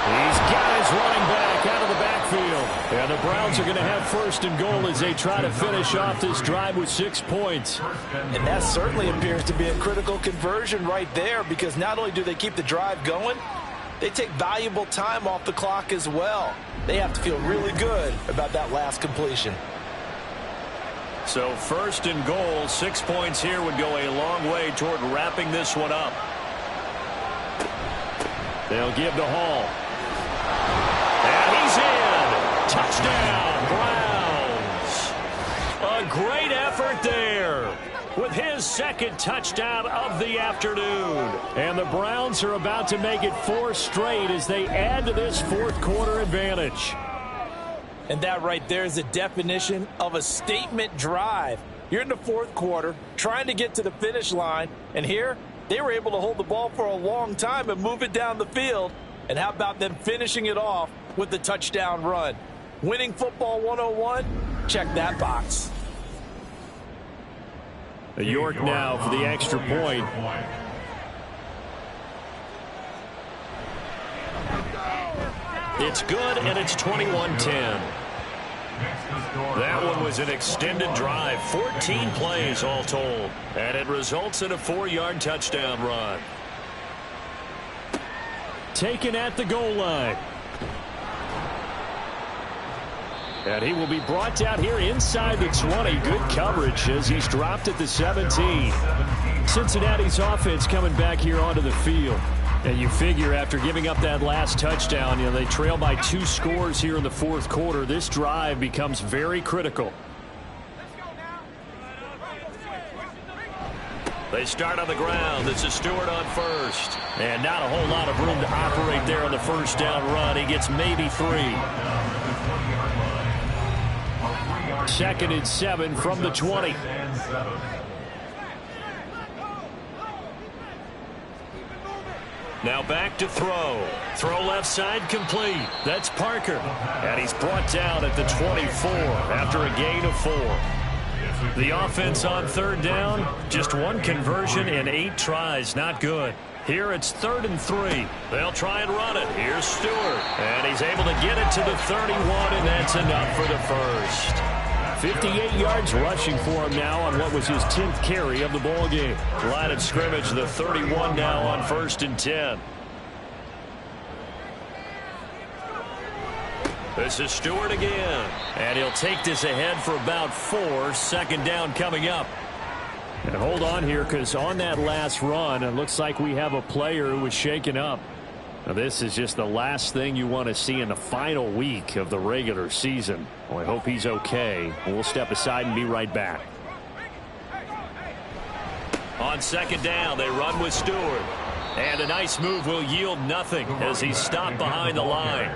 He's got his running back out of the backfield. And the Browns are going to have 1st and goal as they try to finish off this drive with 6 points. And that certainly appears to be a critical conversion right there, because not only do they keep the drive going, they take valuable time off the clock as well. They have to feel really good about that last completion. So 1st and goal, 6 points here would go a long way toward wrapping this one up. They'll give to Hall. And he's in. Touchdown, Browns. A great effort there with his 2nd touchdown of the afternoon. And the Browns are about to make it 4 straight as they add to this 4th quarter advantage. And that right there is the definition of a statement drive. You're in the 4th quarter, trying to get to the finish line, and here they were able to hold the ball for a long time and move it down the field. And how about them finishing it off with the touchdown run? Winning football 101? Check that box. York now for the extra point. It's good, and it's 21-10. That one was an extended drive, 14 plays all told, and it results in a 4-yard touchdown run. Taken at the goal line. And he will be brought down here inside the 20. Good coverage as he's dropped at the 17. Cincinnati's offense coming back here onto the field. And you figure after giving up that last touchdown, they trail by 2 scores here in the 4th quarter. This drive becomes very critical. They start on the ground. This is Stewart on 1st. And not a whole lot of room to operate there on the 1st down run. He gets maybe 3. 2nd and 7 from the 20. Now back to throw. Throw left side complete. That's Parker. And he's brought down at the 24 after a gain of 4. The offense on 3rd down, just 1 conversion in 8 tries. Not good. Here it's 3rd and 3. They'll try and run it. Here's Stewart. And he's able to get it to the 31, and that's enough for the 1st. 58 yards rushing for him now on what was his 10th carry of the ball game. Line of scrimmage, the 31 now on 1st and 10. This is Stewart again. And he'll take this ahead for about 4. 2nd down coming up. And hold on here, because on that last run, it looks like we have a player who was shaken up. Now, this is just the last thing you want to see in the final week of the regular season. Well, I hope he's okay. We'll step aside and be right back. On 2nd down, they run with Stewart. And a nice move will yield nothing as he's stopped behind the line.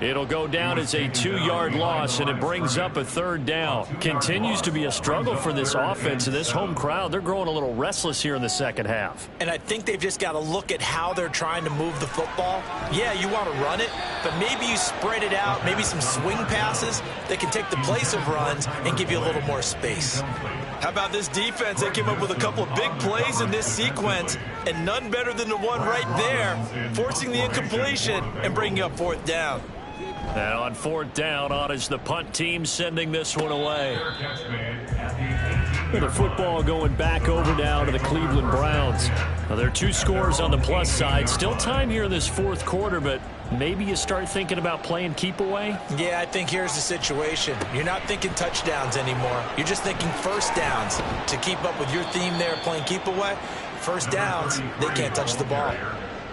It'll go down as a 2-yard loss, and it brings up a 3rd down. Continues to be a struggle for this offense and this home crowd. They're growing a little restless here in the 2nd half. And I think they've just got to look at how they're trying to move the football. Yeah, you want to run it, but maybe you spread it out, maybe some swing passes that can take the place of runs and give you a little more space. How about this defense? They came up with a couple of big plays in this sequence, and none better than the one right there, forcing the incompletion and bringing up 4th down. And on 4th down, on is the punt team sending this one away. The football going back over now to the Cleveland Browns. Now, there are 2 scores on the plus side. Still time here in this 4th quarter, but maybe you start thinking about playing keep away? Yeah, I think here's the situation. You're not thinking touchdowns anymore. You're just thinking 1st downs. To keep up with your theme there, playing keep away, 1st downs, they can't touch the ball.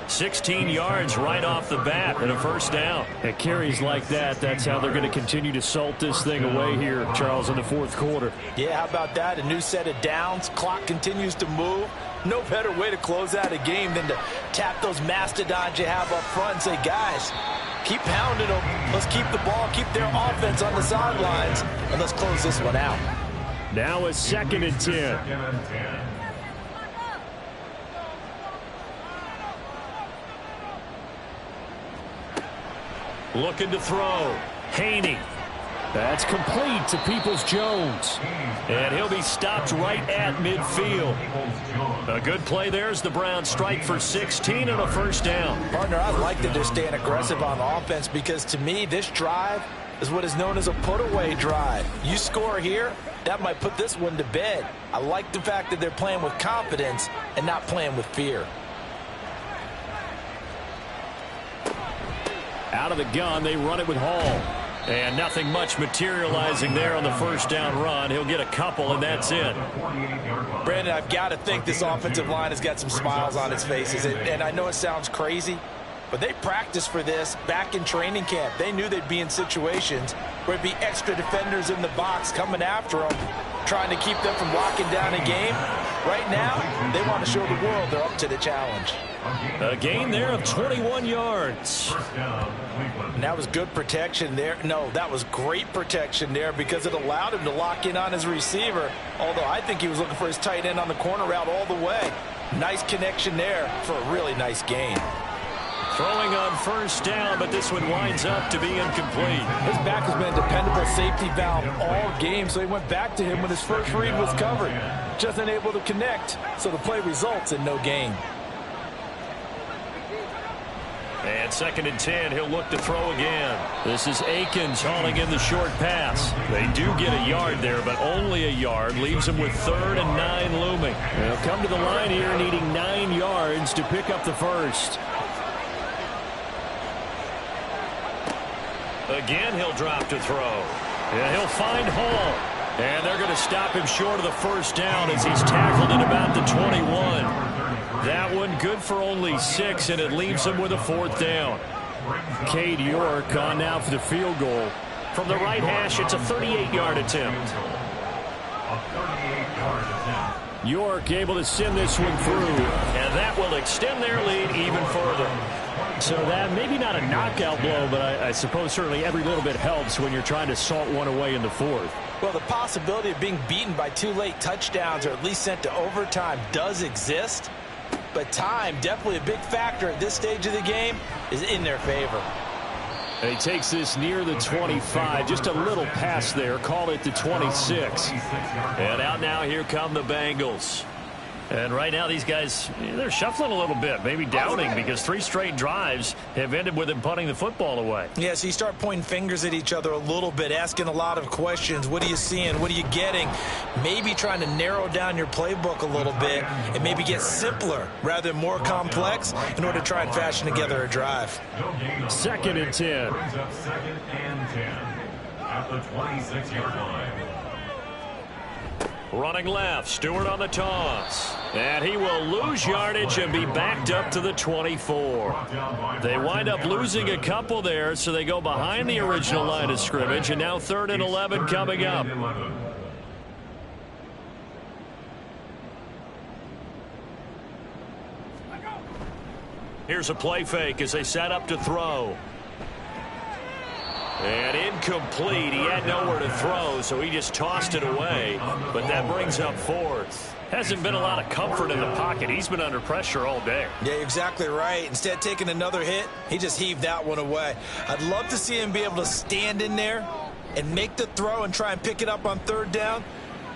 16 yards right off the bat and a 1st down. At carries like that, that's how they're going to continue to salt this thing away here, Charles, in the 4th quarter. Yeah, how about that? A new set of downs. Clock continues to move. No better way to close out a game than to tap those mastodons you have up front and say, guys, keep pounding them. Let's keep the ball, keep their offense on the sidelines, and let's close this one out. Now a 2nd and 10. Second and 10. Looking to throw. Haney. That's complete to Peoples-Jones. And he'll be stopped right at midfield. A good play there as the Browns strike for 16 and a first down. Partner, I like that they're staying aggressive on offense because to me, this drive is what is known as a put-away drive. You score here, that might put this one to bed. I like the fact that they're playing with confidence and not playing with fear. Out of the gun, they run it with Hall. And nothing much materializing there on the first down run. He'll get a couple, and that's it. Brandon, I've got to think this offensive line has got some smiles on its faces. And I know it sounds crazy, but they practiced for this back in training camp. They knew they'd be in situations where it'd be extra defenders in the box coming after them, trying to keep them from locking down a game. Right now, they want to show the world they're up to the challenge. A gain there of 21 yards. And that was good protection there. No, that was great protection there because it allowed him to lock in on his receiver, although I think he was looking for his tight end on the corner route all the way. Nice connection there for a really nice gain. Throwing on first down, but this one winds up to be incomplete. His back has been a dependable safety valve all game, so he went back to him when his first read was covered. Just unable to connect, so the play results in no gain. And 2nd and 10, he'll look to throw again. This is Akins hauling in the short pass. They do get a yard there, but only a yard. Leaves them with 3rd and 9 looming. They'll come to the line here needing 9 yards to pick up the first. Again, he'll drop to throw. And he'll find Hall. And they're going to stop him short of the first down as he's tackled at about the 21. That one good for only 6, and it leaves him with a 4th down. Cade York on now for the field goal. From the right hash, it's a 38-yard attempt. York able to send this one through, and that will extend their lead even further. So that maybe not a knockout blow, but I suppose certainly every little bit helps when you're trying to salt one away in the 4th. Well, the possibility of being beaten by 2 late touchdowns or at least sent to overtime does exist. But time, definitely a big factor at this stage of the game, is in their favor. And he takes this near the 25. Just a little pass there. Call it the 26. And out now, here come the Bengals. And right now, these guys, they're shuffling a little bit, maybe doubting, because 3 straight drives have ended with them punting the football away. Yeah, so you start pointing fingers at each other a little bit, asking a lot of questions. What are you seeing? What are you getting? Maybe trying to narrow down your playbook a little bit and maybe get simpler rather than more complex in order to try and fashion together a drive. 2nd and 10. Brings up 2nd and 10 at the 26-yard line. Running left, Stewart on the toss. And he will lose yardage and be backed up to the 24. They wind up losing a couple there, so they go behind the original line of scrimmage, and now 3rd and 11 coming up. Here's a play fake as they set up to throw. And incomplete. He had nowhere to throw, so he just tossed it away. But that brings up 4th. Hasn't been a lot of comfort in the pocket. He's been under pressure all day. Yeah, you're exactly right. Instead of taking another hit, he just heaved that one away. I'd love to see him be able to stand in there and make the throw and try and pick it up on 3rd down.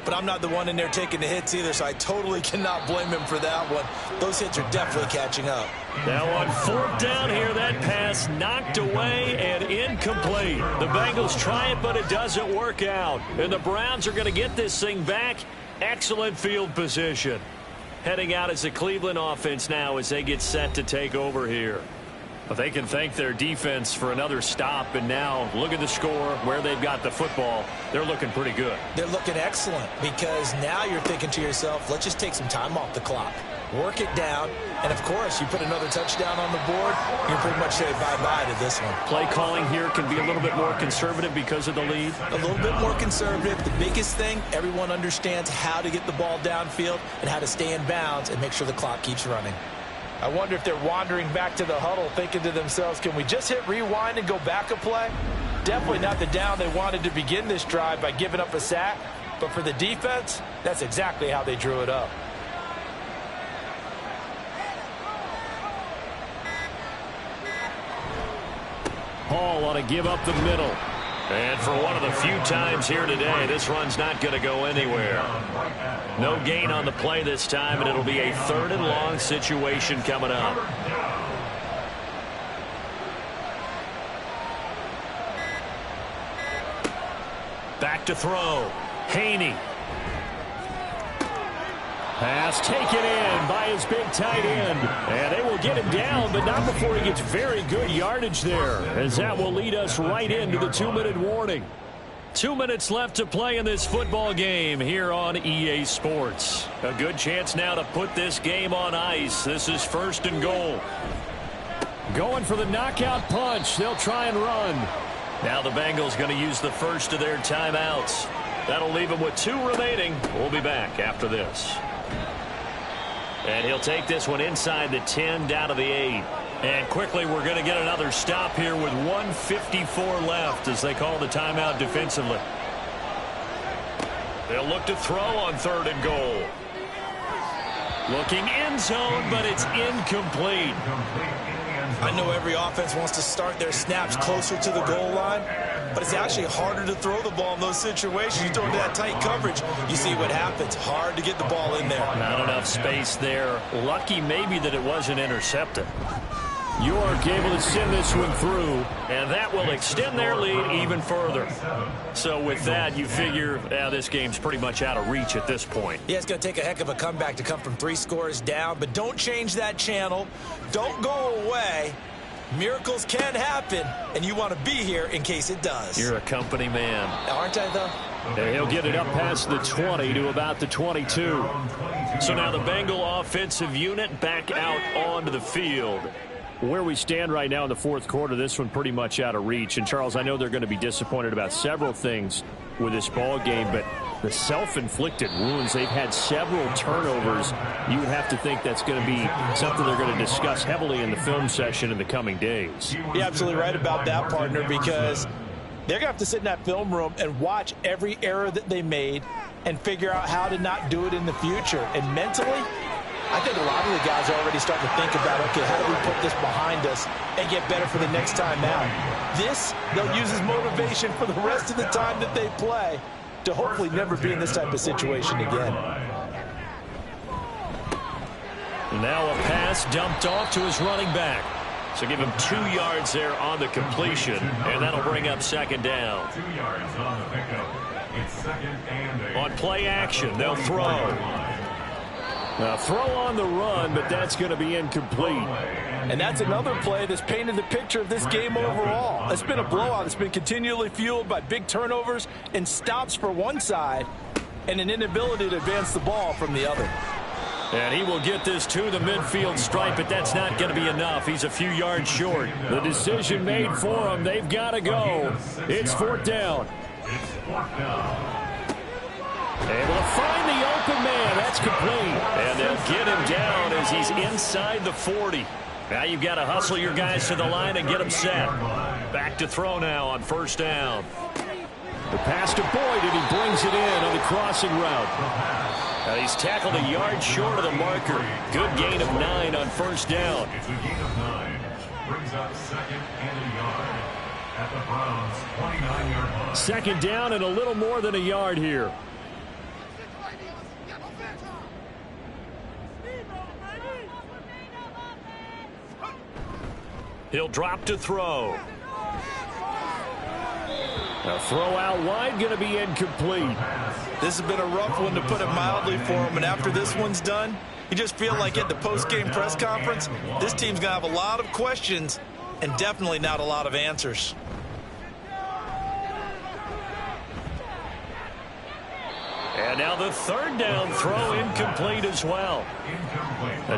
But I'm not the one in there taking the hits either, so I totally cannot blame him for that one. Those hits are definitely catching up. Now on 4th down here, that pass knocked away and incomplete. The Bengals try it, but it doesn't work out. And the Browns are going to get this thing back. Excellent field position. Heading out as the Cleveland offense now as they get set to take over here. But they can thank their defense for another stop, and now look at the score, where they've got the football. They're looking pretty good. They're looking excellent because now you're thinking to yourself, let's just take some time off the clock. Work it down, and of course, you put another touchdown on the board, you pretty much say bye-bye to this one. Play calling here can be a little bit more conservative because of the lead. A little bit more conservative. The biggest thing, everyone understands how to get the ball downfield and how to stay in bounds and make sure the clock keeps running. I wonder if they're wandering back to the huddle thinking to themselves, can we just hit rewind and go back a play? Definitely not the down they wanted to begin this drive by giving up a sack. But for the defense, that's exactly how they drew it up. Hall ought to give up the middle. And for one of the few times here today, this run's not going to go anywhere. No gain on the play this time, and it'll be a 3rd and long situation coming up. Back to throw. Haney. Pass taken in by his big tight end. And they will get him down, but not before he gets very good yardage there, as that will lead us right into the 2-minute warning. 2 minutes left to play in this football game here on EA Sports. A good chance now to put this game on ice. This is 1st and goal. Going for the knockout punch. They'll try and run. Now the Bengals going to use the first of their timeouts. That'll leave them with 2 remaining. We'll be back after this. And he'll take this one inside the 10 down to the 8. And quickly we're going to get another stop here with 1:54 left as they call the timeout defensively. They'll look to throw on 3rd and goal. Looking end zone, but it's incomplete. I know every offense wants to start their snaps closer to the goal line, but it's actually harder to throw the ball in those situations. You throw into that tight coverage, you see what happens. Hard to get the ball in there. Not enough space there. Lucky maybe that it wasn't intercepted. York able to send this one through, and that will extend their lead even further. So with that, you figure this game's pretty much out of reach at this point. Yeah, it's going to take a heck of a comeback to come from 3 scores down, but don't change that channel. Don't go away. Miracles can happen, and you want to be here in case it does. You're a company man. Aren't I, though? And he'll get it up past the 20 to about the 22. So now the Bengal offensive unit back out onto the field. Where we stand right now in the 4th quarter, this one pretty much out of reach. And, Charles, I know they're going to be disappointed about several things with this ball game, but the self-inflicted wounds, they've had several turnovers. You would have to think that's going to be something they're going to discuss heavily in the film session in the coming days. You're absolutely right about that, partner, because they're going to have to sit in that film room and watch every error that they made and figure out how to not do it in the future. And mentally, I think a lot of the guys are already starting to think about, okay, how do we put this behind us and get better for the next time out? This, they'll use as motivation for the rest of the time that they play to hopefully never be in this type of situation again. Now a pass dumped off to his running back. So give him 2 yards there on the completion, and that'll bring up 2nd down. 2 yards on the pickup. It's 2nd and 8. On play action, they'll throw. Now throw on the run, but that's going to be incomplete. And that's another play that's painted the picture of this game overall. It's been a blowout. It's been continually fueled by big turnovers and stops for one side and an inability to advance the ball from the other. And he will get this to the midfield stripe, but that's not going to be enough. He's a few yards short. The decision made for him. They've got to go. It's 4th down. It's 4th down. Able to find the open man. That's complete. And they'll get him down as he's inside the 40. Now you've got to hustle your guys to the line and get them set. Back to throw now on 1st down. The pass to Boyd, and he brings it in on the crossing route. Now he's tackled a yard short of the marker. Good gain of 9 on 1st down. It's a gain of 9. Brings up 2nd and a yard at the Browns' 29-yard line. 2nd down and a little more than a yard here. He'll drop to throw. A throw out wide, going to be incomplete. This has been a rough one, to put it mildly, for him. And after this one's done, you just feel like at the post-game press conference, this team's going to have a lot of questions and definitely not a lot of answers. And now the 3rd down throw incomplete as well.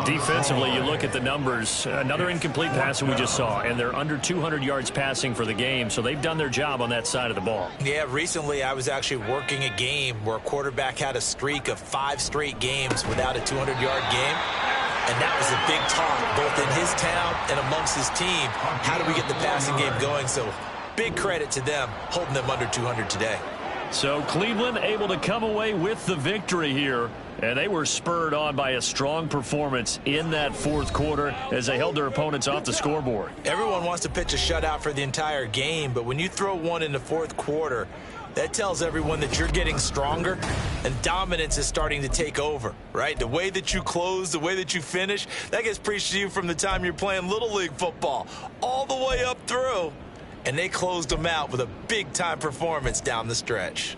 Defensively, you look at the numbers. Another incomplete pass that we just saw, and they're under 200 yards passing for the game, so they've done their job on that side of the ball. Yeah, recently I was actually working a game where a quarterback had a streak of 5 straight games without a 200-yard game. And that was a big talk, both in his town and amongst his team. How do we get the passing game going? So big credit to them, holding them under 200 today. So Cleveland able to come away with the victory here. And they were spurred on by a strong performance in that fourth quarter as they held their opponents off the scoreboard. Everyone wants to pitch a shutout for the entire game, but when you throw one in the fourth quarter, that tells everyone that you're getting stronger and dominance is starting to take over, right? The way that you close, the way that you finish, that gets preached to you from the time you're playing Little League football all the way up through. And they closed them out with a big-time performance down the stretch.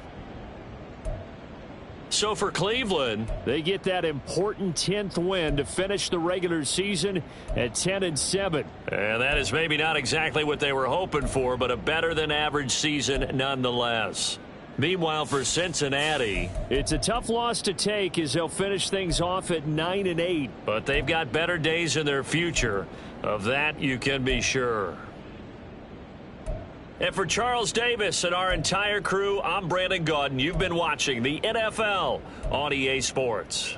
So for Cleveland, they get that important 10th win to finish the regular season at 10-7. And that is maybe not exactly what they were hoping for, but a better than average season nonetheless. Meanwhile, for Cincinnati, it's a tough loss to take as they'll finish things off at 9-8. But they've got better days in their future. Of that, you can be sure. And for Charles Davis and our entire crew, I'm Brandon Gaudin. You've been watching the NFL on EA Sports.